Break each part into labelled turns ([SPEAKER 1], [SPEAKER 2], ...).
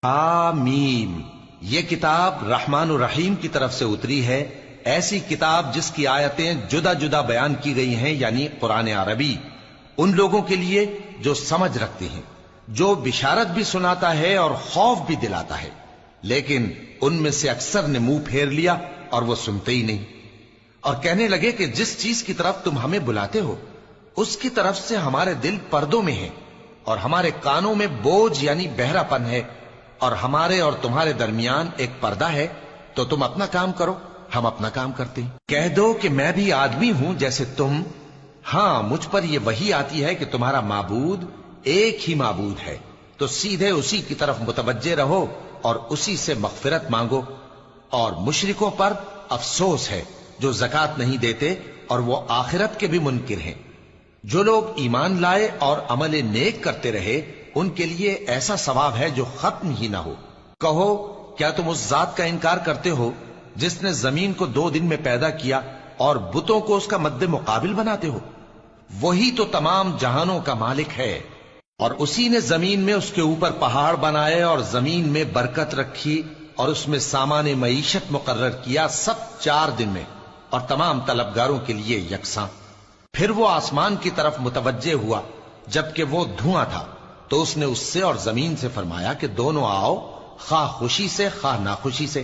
[SPEAKER 1] آمین۔ یہ کتاب رحمان الرحیم کی طرف سے اتری ہے، ایسی کتاب جس کی آیتیں جدا جدا بیان کی گئی ہیں، یعنی قرآن عربی، ان لوگوں کے لیے جو سمجھ رکھتے ہیں، جو بشارت بھی سناتا ہے اور خوف بھی دلاتا ہے۔ لیکن ان میں سے اکثر نے منہ پھیر لیا اور وہ سنتے ہی نہیں، اور کہنے لگے کہ جس چیز کی طرف تم ہمیں بلاتے ہو اس کی طرف سے ہمارے دل پردوں میں ہیں، اور ہمارے کانوں میں بوجھ یعنی بہرا پن ہے، اور ہمارے اور تمہارے درمیان ایک پردہ ہے، تو تم اپنا کام کرو، ہم اپنا کام کرتے ہیں۔ کہہ دو کہ میں بھی آدمی ہوں جیسے تم، ہاں مجھ پر یہ وحی آتی ہے کہ تمہارا معبود ایک ہی معبود ہے، تو سیدھے اسی کی طرف متوجہ رہو اور اسی سے مغفرت مانگو۔ اور مشرکوں پر افسوس ہے جو زکوٰۃ نہیں دیتے اور وہ آخرت کے بھی منکر ہیں۔ جو لوگ ایمان لائے اور عمل نیک کرتے رہے ان کے لیے ایسا ثواب ہے جو ختم ہی نہ ہو۔ کہو کیا تم اس ذات کا انکار کرتے ہو جس نے زمین کو 2 دن میں پیدا کیا اور بتوں کو اس کا مد مقابل بناتے ہو؟ وہی تو تمام جہانوں کا مالک ہے، اور اسی نے زمین میں اس کے اوپر پہاڑ بنائے اور زمین میں برکت رکھی اور اس میں سامان معیشت مقرر کیا، سب 4 دن میں، اور تمام طلبگاروں کے لیے یکساں۔ پھر وہ آسمان کی طرف متوجہ ہوا جبکہ وہ دھواں تھا، تو اس نے اس سے اور زمین سے فرمایا کہ دونوں آؤ، خواہ خوشی سے خواہ ناخوشی سے۔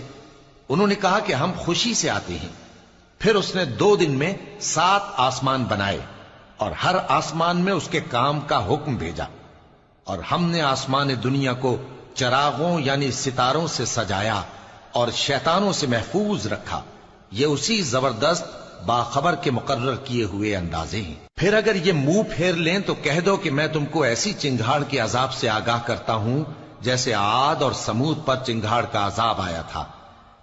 [SPEAKER 1] انہوں نے کہا کہ ہم خوشی سے آتے ہیں۔ پھر اس نے 2 دن میں 7 آسمان بنائے اور ہر آسمان میں اس کے کام کا حکم بھیجا، اور ہم نے آسمان دنیا کو چراغوں یعنی ستاروں سے سجایا اور شیطانوں سے محفوظ رکھا۔ یہ اسی زبردست باخبر کے مقرر کیے ہوئے اندازے ہیں۔ پھر اگر یہ منہ پھیر لیں تو کہہ دو کہ میں تم کو ایسی چنگھاڑ کے عذاب سے آگاہ کرتا ہوں جیسے عاد اور سمود پر چنگھاڑ کا عذاب آیا تھا،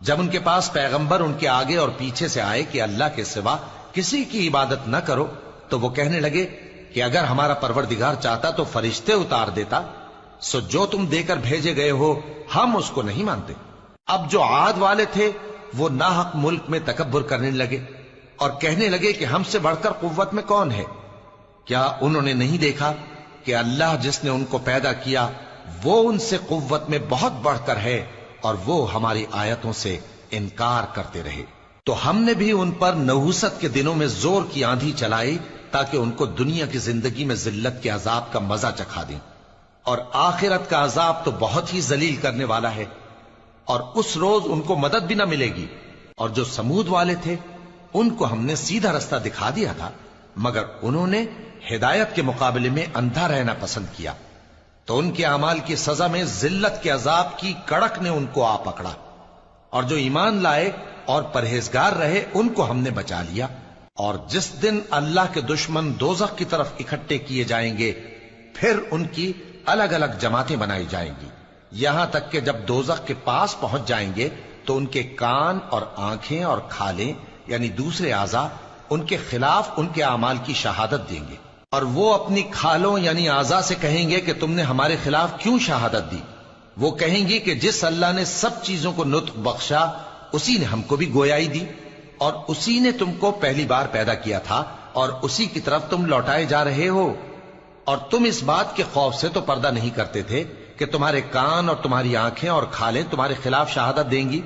[SPEAKER 1] جب ان کے پاس پیغمبر ان کے آگے اور پیچھے سے آئے کہ اللہ کے سوا کسی کی عبادت نہ کرو، تو وہ کہنے لگے کہ اگر ہمارا پروردگار چاہتا تو فرشتے اتار دیتا، سو جو تم دے کر بھیجے گئے ہو ہم اس کو نہیں مانتے۔ اب جو عاد والے تھے وہ ناحق ملک میں تکبر کرنے لگے اور کہنے لگے کہ ہم سے بڑھ کر قوت میں کون ہے؟ کیا انہوں نے نہیں دیکھا کہ اللہ جس نے ان کو پیدا کیا وہ ان سے قوت میں بہت بڑھ کر ہے، اور وہ ہماری آیتوں سے انکار کرتے رہے۔ تو ہم نے بھی ان پر نحوست کے دنوں میں زور کی آندھی چلائی تاکہ ان کو دنیا کی زندگی میں ذلت کے عذاب کا مزہ چکھا دیں، اور آخرت کا عذاب تو بہت ہی ذلیل کرنے والا ہے، اور اس روز ان کو مدد بھی نہ ملے گی۔ اور جو سمود والے تھے ان کو ہم نے سیدھا رستہ دکھا دیا تھا، مگر انہوں نے ہدایت کے مقابلے میں اندھا رہنا پسند کیا، تو ان کے اعمال کی سزا میں ذلت کے عذاب کی کڑک نے ان کو آ پکڑا۔ اور جو ایمان لائے اور پرہیزگار رہے ان کو ہم نے بچا لیا۔ اور جس دن اللہ کے دشمن دوزخ کی طرف اکٹھے کیے جائیں گے پھر ان کی الگ الگ جماعتیں بنائی جائیں گی، یہاں تک کہ جب دوزخ کے پاس پہنچ جائیں گے تو ان کے کان اور آنکھیں اور کھالیں یعنی دوسرے اعضاء ان کے خلاف ان کے اعمال کی شہادت دیں گے، اور وہ اپنی کھالوں یعنی اعضاء سے کہیں گے کہ تم نے ہمارے خلاف کیوں شہادت دی؟ وہ کہیں گی کہ جس اللہ نے سب چیزوں کو نطق بخشا اسی نے ہم کو بھی گویائی دی، اور اسی نے تم کو پہلی بار پیدا کیا تھا اور اسی کی طرف تم لوٹائے جا رہے ہو۔ اور تم اس بات کے خوف سے تو پردہ نہیں کرتے تھے کہ تمہارے کان اور تمہاری آنکھیں اور کھالیں تمہارے خلاف شہادت دیں گی،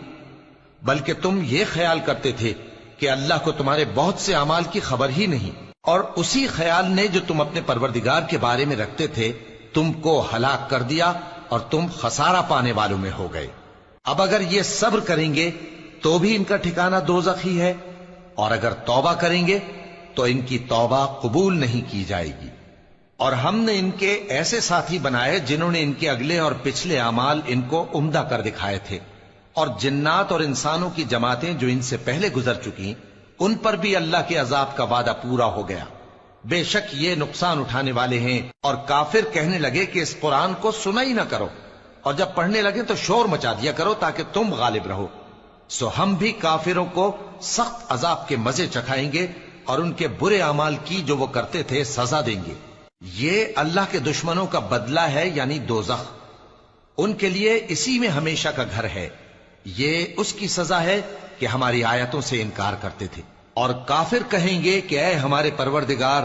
[SPEAKER 1] بلکہ تم یہ خیال کرتے تھے کہ اللہ کو تمہارے بہت سے اعمال کی خبر ہی نہیں، اور اسی خیال نے جو تم اپنے پروردگار کے بارے میں رکھتے تھے تم کو ہلاک کر دیا اور تم خسارہ پانے والوں میں ہو گئے۔ اب اگر یہ صبر کریں گے تو بھی ان کا ٹھکانہ دوزخ ہی ہے، اور اگر توبہ کریں گے تو ان کی توبہ قبول نہیں کی جائے گی۔ اور ہم نے ان کے ایسے ساتھی بنائے جنہوں نے ان کے اگلے اور پچھلے اعمال ان کو عمدہ کر دکھائے تھے، اور جنات اور انسانوں کی جماعتیں جو ان سے پہلے گزر چکی ان پر بھی اللہ کے عذاب کا وعدہ پورا ہو گیا۔ بے شک یہ نقصان اٹھانے والے ہیں۔ اور کافر کہنے لگے کہ اس قرآن کو سنا ہی نہ کرو، اور جب پڑھنے لگے تو شور مچا دیا کرو تاکہ تم غالب رہو۔ سو ہم بھی کافروں کو سخت عذاب کے مزے چکھائیں گے اور ان کے برے اعمال کی جو وہ کرتے تھے سزا دیں گے۔ یہ اللہ کے دشمنوں کا بدلہ ہے یعنی دوزخ، ان کے لیے اسی میں ہمیشہ کا گھر ہے۔ یہ اس کی سزا ہے کہ ہماری آیتوں سے انکار کرتے تھے۔ اور کافر کہیں گے کہ اے ہمارے پروردگار،